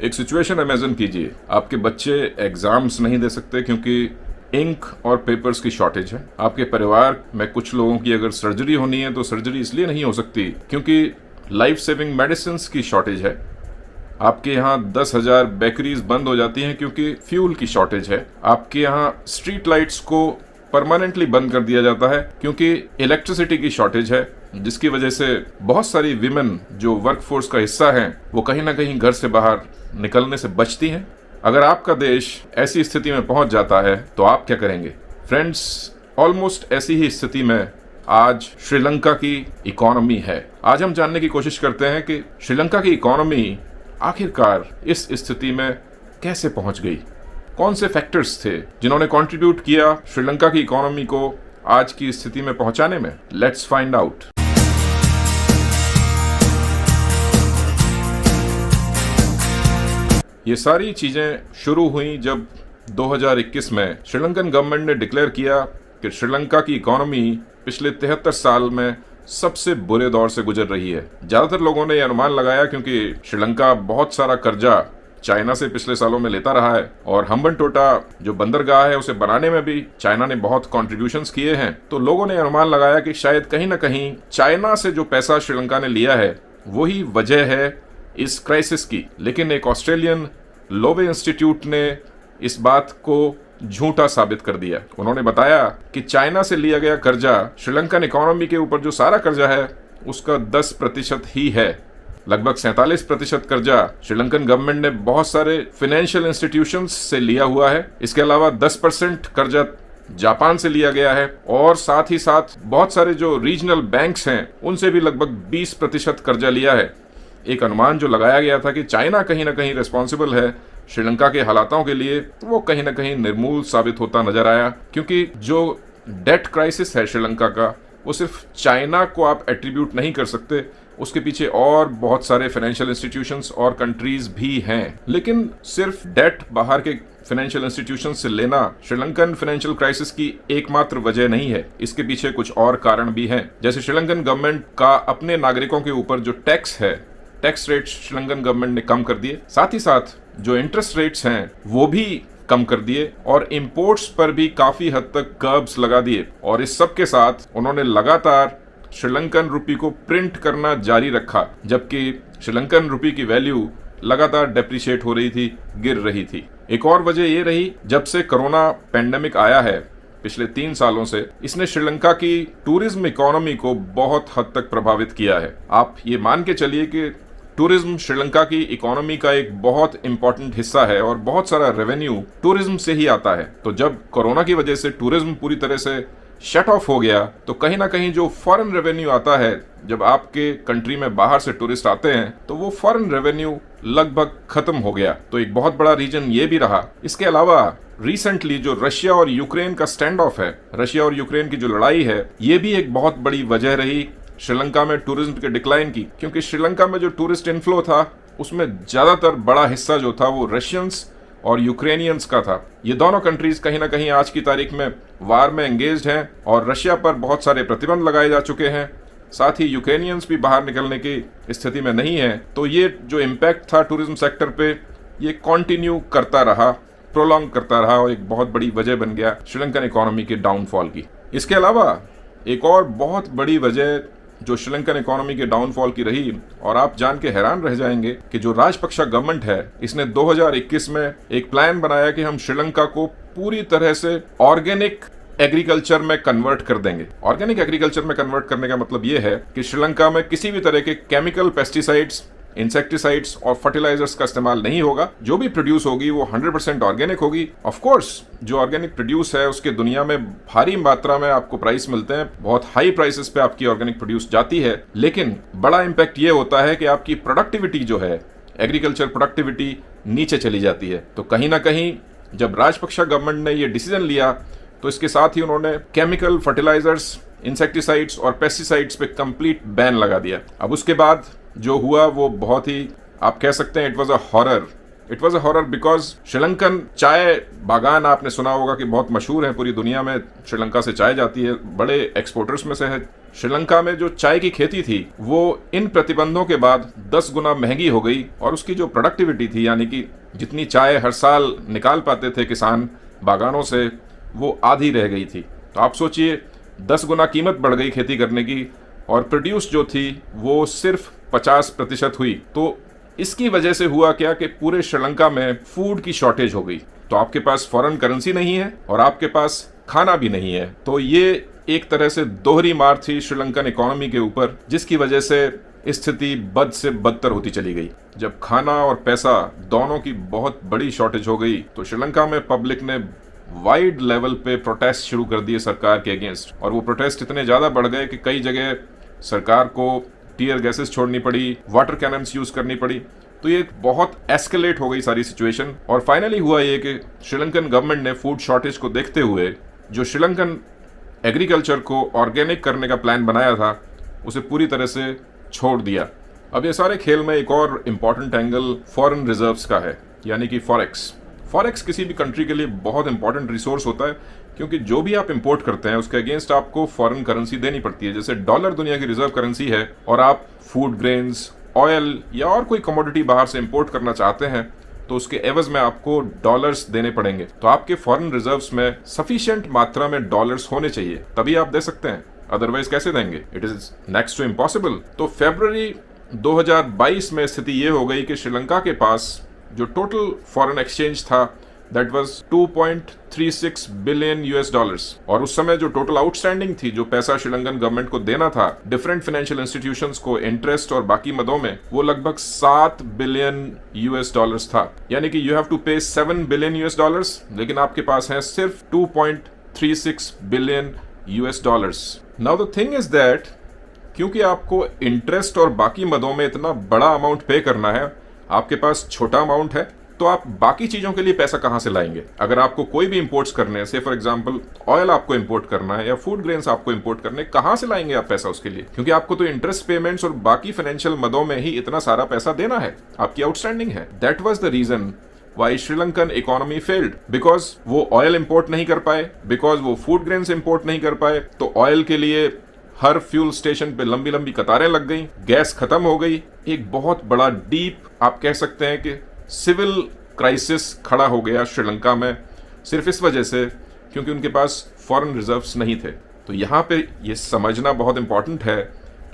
एक situation imagine कीजिए, आपके बच्चे एग्जाम्स नहीं दे सकते क्योंकि इंक और पेपर्स की शॉर्टेज है। आपके परिवार में कुछ लोगों की अगर सर्जरी होनी है तो सर्जरी इसलिए नहीं हो सकती क्योंकि लाइफ सेविंग मेडिसिन की शॉर्टेज है। आपके यहाँ 10,000 बेकरीज बंद हो जाती हैं क्योंकि फ्यूल की शॉर्टेज है। आपके यहाँ स्ट्रीट लाइट्स को परमानेंटली बंद कर दिया जाता है क्योंकि इलेक्ट्रिसिटी की शॉर्टेज है, जिसकी वजह से बहुत सारी विमेन जो वर्कफोर्स का हिस्सा हैं वो कहीं ना कहीं घर से बाहर निकलने से बचती हैं। अगर आपका देश ऐसी स्थिति में पहुंच जाता है तो आप क्या करेंगे? फ्रेंड्स, ऑलमोस्ट ऐसी ही स्थिति में आज श्रीलंका की इकोनॉमी है। आज हम जानने की कोशिश करते हैं कि श्रीलंका की इकोनॉमी आखिरकार इस स्थिति में कैसे पहुंच गई। कौन से फैक्टर्स थे जिन्होंने कंट्रीब्यूट किया श्रीलंका की इकोनॉमी को आज की स्थिति में पहुंचाने में? Let's find out. ये सारी चीजें शुरू हुई जब 2021 में श्रीलंकन गवर्नमेंट ने डिक्लेयर किया कि श्रीलंका की इकोनॉमी पिछले 73 साल में सबसे बुरे दौर से गुजर रही है। ज्यादातर लोगों ने यह अनुमान लगाया क्योंकि श्रीलंका बहुत सारा कर्जा चाइना से पिछले सालों में लेता रहा है और हम्बनटोटा जो बंदरगाह है उसे बनाने में भी चाइना ने बहुत कॉन्ट्रीब्यूशंस किए हैं। तो लोगों ने अनुमान लगाया कि शायद कहीं ना कहीं चाइना से जो पैसा श्रीलंका ने लिया है वही वजह है इस क्राइसिस की। लेकिन एक ऑस्ट्रेलियन लोवे इंस्टीट्यूट ने इस बात को झूठा साबित कर दिया। उन्होंने बताया कि चाइना से लिया गया कर्जा श्रीलंकन इकोनॉमी के ऊपर जो सारा कर्जा है उसका 10% ही है। लगभग 47% कर्जा श्रीलंकन गवर्नमेंट ने बहुत सारे फाइनेंशियल इंस्टीट्यूशंस से लिया हुआ है। इसके अलावा 10% कर्जा जापान से लिया गया है और साथ ही साथ बहुत सारे जो रीजनल बैंक्स हैं उनसे भी लगभग 20% कर्जा लिया है। एक अनुमान जो लगाया गया था कि चाइना कहीं ना कहीं रिस्पॉन्सिबल है श्रीलंका के हालातों के लिए, वो कहीं ना कहीं निर्मूल साबित होता नजर आया क्योंकि जो डेट क्राइसिस है श्रीलंका का वो सिर्फ चाइना को आप एट्रीब्यूट नहीं कर सकते, उसके पीछे और बहुत सारे फाइनेंशियल इंस्टीट्यूशंस और कंट्रीज भी हैं। लेकिन सिर्फ डेट बाहर के फाइनेंशियल इंस्टीट्यूशंस से लेना श्रीलंकन फाइनेंशियल क्राइसिस की एकमात्र वजह नहीं है। इसके पीछे कुछ और कारण भी हैं। जैसे श्रीलंकन गवर्नमेंट का अपने नागरिकों के ऊपर जो टैक्स है, टैक्स रेट श्रीलंकन गवर्नमेंट ने कम कर दिए। साथ ही साथ जो इंटरेस्ट रेट्स हैं वो भी कम कर दिए और इंपोर्ट्स पर भी काफी हद तक कर्ब्स लगा दिए। और इस सब के साथ उन्होंने लगातार श्रीलंकन रुपी को प्रिंट करना जारी रखा, जबकि श्रीलंकन रुपी की वैल्यू लगातार डेप्रिशिएट हो रही थी, गिर रही थी। एक और वजह ये रही, जब से कोरोना पेंडेमिक आया है पिछले 3 सालों से, इसने श्रीलंका की टूरिज्म इकोनॉमी को बहुत हद तक प्रभावित किया है। आप ये मान के चलिए कि टूरिज्म श्रीलंका की इकोनॉमी का एक बहुत इंपॉर्टेंट हिस्सा है और बहुत सारा रेवेन्यू टूरिज्म से ही आता है। तो जब कोरोना की वजह से टूरिज्म पूरी तरह से शट ऑफ हो गया तो कहीं ना कहीं जो फॉरेन रेवेन्यू आता है, जब आपके कंट्री में बाहर से टूरिस्ट आते हैं तो वो फॉरेन रेवेन्यू लगभग खत्म हो गया। तो एक बहुत बड़ा रीजन ये भी रहा। इसके अलावा रिसेंटली जो रशिया और यूक्रेन का स्टैंड ऑफ है, रशिया और यूक्रेन की जो लड़ाई है, ये भी एक बहुत बड़ी वजह रही श्रीलंका में टूरिज्म के डिक्लाइन की, क्योंकि श्रीलंका में जो टूरिस्ट इनफ्लो था उसमें ज्यादातर बड़ा हिस्सा जो था वो रशियंस और यूक्रेनियंस का था। ये दोनों कंट्रीज कहीं ना कहीं आज की तारीख में वार में एंगेज्ड हैं और रशिया पर बहुत सारे प्रतिबंध लगाए जा चुके हैं। साथ ही यूक्रेनियंस भी बाहर निकलने की स्थिति में नहीं है। तो ये जो इम्पैक्ट था टूरिज्म सेक्टर पे, ये कंटिन्यू करता रहा, प्रोलॉन्ग करता रहा और एक बहुत बड़ी वजह बन गया श्रीलंकन इकोनॉमी के डाउनफॉल की। इसके अलावा एक और बहुत बड़ी वजह जो श्रीलंकन इकोनॉमी के डाउनफॉल की रही, और आप जान के हैरान रह जाएंगे कि जो राजपक्षा गवर्नमेंट है इसने 2021 में एक प्लान बनाया कि हम श्रीलंका को पूरी तरह से ऑर्गेनिक एग्रीकल्चर में कन्वर्ट कर देंगे। ऑर्गेनिक एग्रीकल्चर में कन्वर्ट करने का मतलब ये है कि श्रीलंका में किसी भी तरह के केमिकल, पेस्टिसाइड्स, इंसेक्टिसाइड्स और फर्टिलाइजर्स का इस्तेमाल नहीं होगा। जो भी प्रोड्यूस होगी वो 100% ऑर्गेनिक होगी। ऑफ कोर्स जो ऑर्गेनिक प्रोड्यूस है उसके दुनिया में भारी मात्रा में आपको प्राइस मिलते हैं, बहुत हाई प्राइसेस पे आपकी ऑर्गेनिक प्रोड्यूस जाती है। लेकिन बड़ा इंपैक्ट ये होता है कि आपकी प्रोडक्टिविटी जो है, एग्रीकल्चर प्रोडक्टिविटी नीचे चली जाती है। तो कहीं ना कहीं जब राजपक्षा गवर्नमेंट ने ये डिसीजन लिया तो इसके साथ ही उन्होंने केमिकल, फर्टिलाइजर्स, इंसेक्टिसाइड्स और पेस्टिसाइड्स पे कंप्लीट बैन लगा दिया। अब उसके बाद जो हुआ वो बहुत ही, आप कह सकते हैं, it was a horror because Sri Lankan चाय बागान आपने सुना होगा कि बहुत मशहूर है पूरी दुनिया में। श्रीलंका से चाय जाती है, बड़े एक्सपोर्टर्स में से है श्रीलंका में जो चाय की खेती थी वो इन प्रतिबंधों के बाद 10 गुना महंगी हो गई और उसकी जो प्रोडक्टिविटी थी, यानी कि जितनी चाय हर साल निकाल पाते थे किसान बागानों से, वो आधी रह गई थी। तो आप सोचिए 10 गुना कीमत बढ़ गई खेती करने की और प्रोड्यूस जो थी वो सिर्फ 50% हुई। तो इसकी वजह से हुआ क्या कि पूरे श्रीलंका में फूड की शॉर्टेज हो गई। तो आपके पास फॉरेन करेंसी नहीं है और आपके पास खाना भी नहीं है। तो ये एक तरह से दोहरी मार थी श्रीलंकन इकोनॉमी के ऊपर, जिसकी वजह से स्थिति बद से बदतर होती चली गई। जब खाना और पैसा दोनों की बहुत बड़ी शॉर्टेज हो गई तो श्रीलंका में पब्लिक ने वाइड लेवल पे प्रोटेस्ट शुरू कर दिए सरकार के अगेंस्ट, और वो प्रोटेस्ट इतने ज्यादा बढ़ गए कि कई जगह सरकार को टीयर गैसेस छोड़नी पड़ी, वाटर कैनन्स यूज करनी पड़ी। तो ये बहुत एस्केलेट हो गई सारी सिचुएशन और फाइनली हुआ ये कि श्रीलंकन गवर्नमेंट ने फूड शॉर्टेज को देखते हुए जो श्रीलंकन एग्रीकल्चर को ऑर्गेनिक करने का प्लान बनाया था उसे पूरी तरह से छोड़ दिया। अब ये सारे खेल में एक और इम्पॉर्टेंट एंगल फॉरेन रिजर्व्स का है, यानी कि फॉरेक्स। फॉरेक्स किसी भी कंट्री के लिए बहुत इंपॉर्टेंट रिसोर्स होता है, क्योंकि जो भी आप इंपोर्ट करते हैं उसके अगेंस्ट आपको फॉरेन करेंसी देनी पड़ती है। जैसे डॉलर दुनिया की रिजर्व करेंसी है और आप फूड ग्रेन्स, ऑयल या और कोई कमोडिटी बाहर से इंपोर्ट करना चाहते हैं तो उसके एवज में आपको डॉलर्स देने पड़ेंगे। तो आपके फॉरेन रिजर्व्स में सफिशिएंट मात्रा में डॉलर्स होने चाहिए, तभी आप दे सकते हैं, अदरवाइज कैसे देंगे? It is next to impossible. तो फरवरी 2022 में स्थिति ये हो गई कि श्रीलंका के पास जो टोटल फॉरेन एक्सचेंज था that was 2.36 billion US dollars, और उस समय जो टोटल आउटस्टैंडिंग थी, जो पैसा श्रीलंकन गवर्नमेंट को देना था डिफरेंट फाइनेंशियल इंस्टीट्यूशंस को इंटरेस्ट और बाकी मदों में, वो लगभग 7 बिलियन यूएस डॉलर्स था। यानी कि यू हैव टू पे 7 बिलियन यूएस डॉलर्स, लेकिन आपके पास है सिर्फ 2.36 billion US dollars. Now the thing is that क्योंकि आपको इंटरेस्ट और बाकी मदों में इतना बड़ा अमाउंट पे करना है, आपके पास छोटा अमाउंट है, तो आप बाकी चीजों के लिए पैसा कहां से लाएंगे? अगर आपको कोई भी इंपोर्ट्स करने हैं, से फॉर एग्जांपल ऑयल आपको इंपोर्ट करना है या फूड ग्रेन्स आपको इंपोर्ट करने, कहां से लाएंगे आप पैसा उसके लिए? क्योंकि आपको तो इंटरेस्ट पेमेंट्स और बाकी फाइनेंशियल मदों में ही इतना सारा पैसा देना है, आपकी आउटस्टैंडिंग है। That was the reason why Sri Lankan economy failed, because वो ऑयल इंपोर्ट नहीं कर पाए, बिकॉज वो फूड ग्रेन्स इंपोर्ट नहीं कर पाए। तो ऑयल के लिए हर फ्यूल स्टेशन पे लंबी लंबी कतारें लग गई, गैस खत्म हो गई, एक बहुत बड़ा डीप आप कह सकते हैं कि सिविल क्राइसिस खड़ा हो गया श्रीलंका में, सिर्फ इस वजह से क्योंकि उनके पास फॉरेन रिजर्व्स नहीं थे। तो यहाँ पे ये समझना बहुत इंपॉर्टेंट है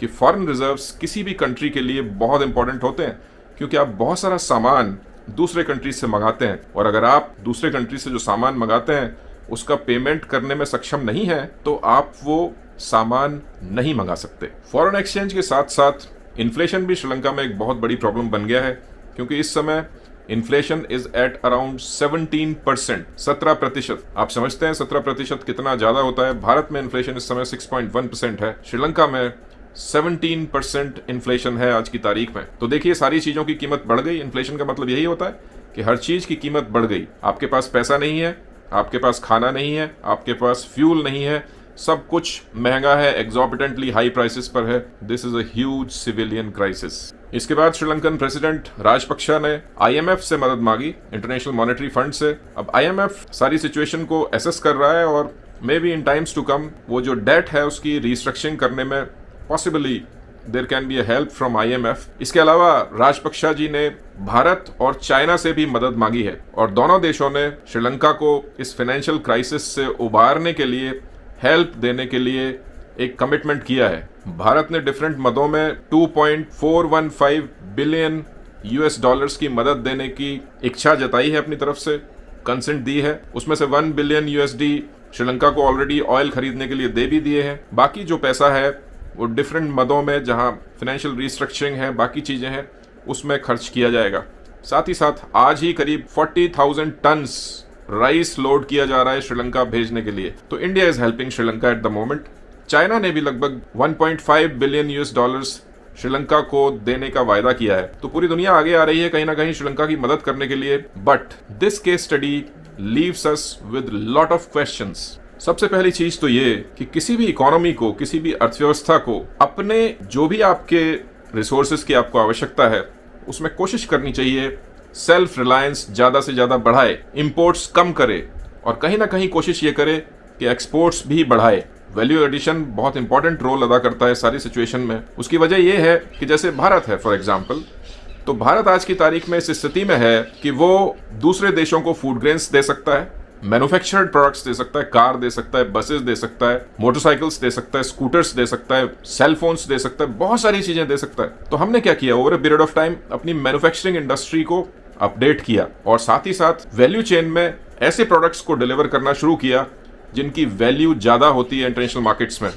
कि फॉरेन रिजर्व्स किसी भी कंट्री के लिए बहुत इंपॉर्टेंट होते हैं, क्योंकि आप बहुत सारा सामान दूसरे कंट्री से मंगाते हैं, और अगर आप दूसरे कंट्री से जो सामान मंगाते हैं उसका पेमेंट करने में सक्षम नहीं है तो आप वो सामान नहीं मंगा सकते। फॉरेन एक्सचेंज के साथ साथ इन्फ्लेशन भी श्रीलंका में एक बहुत बड़ी प्रॉब्लम बन गया है, क्योंकि इस समय इन्फ्लेशन इज एट अराउंड 17%, 17%। आप समझते हैं 17% कितना ज्यादा होता है? भारत में इन्फ्लेशन इस समय 6.1% है, श्रीलंका में 17% इन्फ्लेशन है आज की तारीख में। तो देखिए सारी चीजों की कीमत बढ़ गई। इन्फ्लेशन का मतलब यही होता है कि हर चीज की कीमत बढ़ गई। आपके पास पैसा नहीं है, आपके पास खाना नहीं है, आपके पास फ्यूल नहीं है, सब कुछ महंगा है, एग्जॉर्बिटेंटली हाई प्राइसेस पर है। This is a huge civilian crisis. इसके बाद श्रीलंकन प्रेसिडेंट राजपक्षा ने आईएमएफ से मदद मांगी, इंटरनेशनल मॉनेटरी फंड से। अब आईएमएफ सारी सिचुएशन को एसेस कर रहा है और may be in times to come वो जो डेट है उसकी रिस्ट्रक्चरिंग करने में possibly there can be a help from IMF. इसके अलावा राजपक्षा जी ने भारत और चाइना से भी मदद मांगी है, और दोनों देशों ने श्रीलंका को इस फाइनेंशियल क्राइसिस से उबारने के लिए, हेल्प देने के लिए एक कमिटमेंट किया है। भारत ने डिफरेंट मदों में 2.415 बिलियन यूएस डॉलर्स की मदद देने की इच्छा जताई है, अपनी तरफ से कंसेंट दी है। उसमें से 1 बिलियन यूएसडी श्रीलंका को ऑलरेडी ऑयल खरीदने के लिए दे भी दिए हैं। बाकी जो पैसा है वो डिफरेंट मदों में जहां फाइनेंशियल रिस्ट्रक्चरिंग है, बाकी चीजें हैं, उसमें खर्च किया जाएगा। साथ ही साथ आज ही करीब 40,000 टन्स राइस लोड किया जा रहा है श्रीलंका भेजने के लिए। तो India is helping Sri Lanka at the moment. China ने भी लगभग 1.5 बिलियन यूएस डॉलर्स श्रीलंका को देने का वायदा किया है। तो पूरी दुनिया आगे आ रही है कहीं ना कहीं श्रीलंका की मदद करने के लिए। But this case study leaves us with lot of questions. सबसे पहली चीज तो ये कि किसी भी इकोनॉमी को, किसी भी अर्थव्यवस्था को अपने जो भी आपके रिसोर्सेज की आपको आवश्यकता है उसमें कोशिश करनी चाहिए सेल्फ रिलायंस ज्यादा से ज्यादा बढ़ाए, इंपोर्ट्स कम करे, और कहीं ना कहीं कोशिश ये करे कि एक्सपोर्ट्स भी बढ़ाए। वैल्यू एडिशन बहुत इंपॉर्टेंट रोल अदा करता है सारी सिचुएशन में। उसकी वजह यह है कि जैसे भारत है फॉर एग्जाम्पल, तो भारत आज की तारीख में इस स्थिति में है कि वो दूसरे देशों को फूड ग्रेन्स दे सकता है, मैन्युफैक्चर्ड प्रोडक्ट्स दे सकता है, कार दे सकता है, बसेस दे सकता है, मोटरसाइकिल्स दे सकता है, स्कूटर्स दे सकता है, सेल फोन्स दे सकता है, बहुत सारी चीजें दे सकता है। तो हमने क्या किया, over a period of time अपनी मैन्युफैक्चरिंग इंडस्ट्री को अपडेट किया और साथ ही साथ वैल्यू चेन में ऐसे प्रोडक्ट्स को डिलीवर करना शुरू किया जिनकी वैल्यू ज़्यादा होती है इंटरनेशनल मार्केट्स में।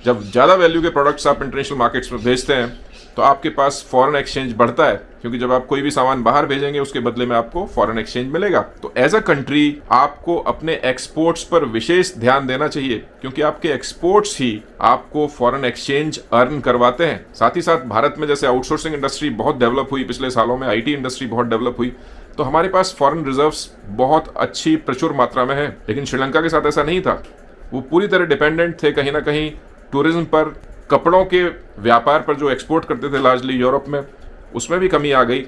जब ज़्यादा वैल्यू के प्रोडक्ट्स आप इंटरनेशनल मार्केट्स में भेजते हैं तो आपके पास फॉरेन एक्सचेंज बढ़ता है, क्योंकि जब आप कोई भी सामान बाहर भेजेंगे उसके बदले में आपको फॉरेन एक्सचेंज मिलेगा। तो एज अ कंट्री आपको अपने एक्सपोर्ट्स पर विशेष ध्यान देना चाहिए, क्योंकि आपके एक्सपोर्ट्स ही आपको फॉरेन एक्सचेंज अर्न करवाते हैं। साथ ही साथ भारत में जैसे आउटसोर्सिंग इंडस्ट्री बहुत डेवलप हुई पिछले सालों में, IT इंडस्ट्री बहुत डेवलप हुई, तो हमारे पास फॉरेन रिजर्व्स बहुत अच्छी प्रचुर मात्रा में है। लेकिन श्रीलंका के साथ ऐसा नहीं था। वो पूरी तरह डिपेंडेंट थे कहीं ना कहीं टूरिज्म पर, कपड़ों के व्यापार पर जो एक्सपोर्ट करते थे लार्जली यूरोप में, उसमें भी कमी आ गई।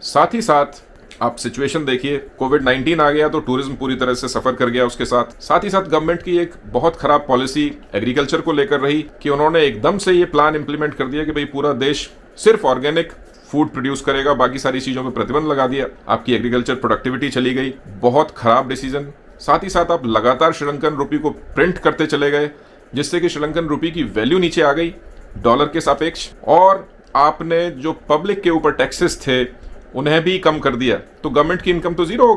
साथ ही साथ आप सिचुएशन देखिए, कोविड-19 आ गया तो टूरिज्म पूरी तरह से सफर कर गया उसके साथ ही साथ गवर्नमेंट की एक बहुत खराब पॉलिसी एग्रीकल्चर को लेकर रही कि उन्होंने एकदम से ये प्लान इंप्लीमेंट कर दिया कि भाई पूरा देश सिर्फ ऑर्गेनिक फूड प्रोड्यूस करेगा, बाकी सारी चीजों पर प्रतिबंध लगा दिया। आपकी एग्रीकल्चर प्रोडक्टिविटी चली गई, बहुत खराब डिसीजन। साथ ही साथ आप लगातार श्रीलंकन रुपी को प्रिंट करते चले गए, जिससे कि श्रीलंकन रुपी की वैल्यू नीचे आ गई डॉलर के सापेक्ष, और आपने जो पब्लिक के ऊपर टैक्सेस थे उन्हें भी कम कर दिया। तो गवर्नमेंट की इनकम तो जीरो हो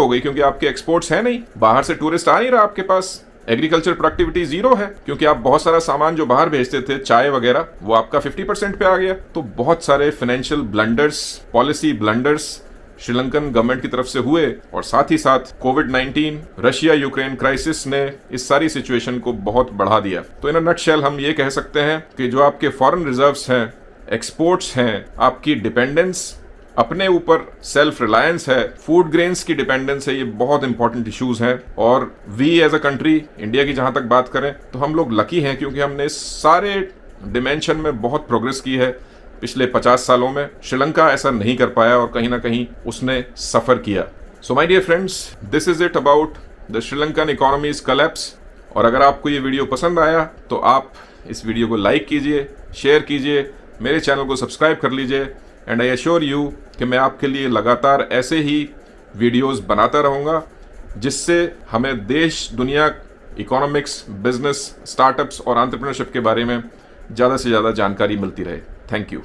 गई, क्योंकि आपके एक्सपोर्ट्स है नहीं, बाहर से टूरिस्ट आ नहीं रहा आपके पास। एग्रीकल्चर प्रोडक्टिविटी जीरो है, क्योंकि आप बहुत सारा सामान जो बाहर भेजते थे, चाय वगैरह, वो आपका 50% पे आ गया। तो बहुत सारे financial blunders, policy blunders Sri Lankan government की तरफ से हुए, और साथ ही साथ कोविड-19, रशिया यूक्रेन क्राइसिस ने इस सारी सिचुएशन को बहुत बढ़ा दिया। तो इन अ नटशेल हम ये कह सकते हैं कि जो आपके फॉरेन रिजर्व्स हैं, एक्सपोर्ट्स हैं, आपकी डिपेंडेंस अपने ऊपर, सेल्फ रिलायंस है, फूड ग्रेन्स की डिपेंडेंस है, ये बहुत इंपॉर्टेंट इश्यूज हैं। और we as a country, India की जहां तक बात करें तो हम लोग लकी हैं, क्योंकि हमने सारे डिमेंशन में बहुत प्रोग्रेस की है पिछले 50 सालों में। श्रीलंका ऐसा नहीं कर पाया और कहीं ना कहीं उसने सफर किया। So my dear friends, this is it about the Sri Lankan economy's collapse. और अगर आपको ये वीडियो पसंद आया तो आप इस वीडियो को लाइक कीजिए, शेयर कीजिए, मेरे चैनल को सब्सक्राइब कर लीजिए, एंड आई एश्योर यू कि मैं आपके लिए लगातार ऐसे ही वीडियोस बनाता रहूँगा, जिससे हमें देश, दुनिया, इकोनॉमिक्स, बिजनेस, स्टार्टअप्स और एंटरप्रेन्योरशिप के बारे में ज़्यादा से ज़्यादा जानकारी मिलती रहे। Thank you.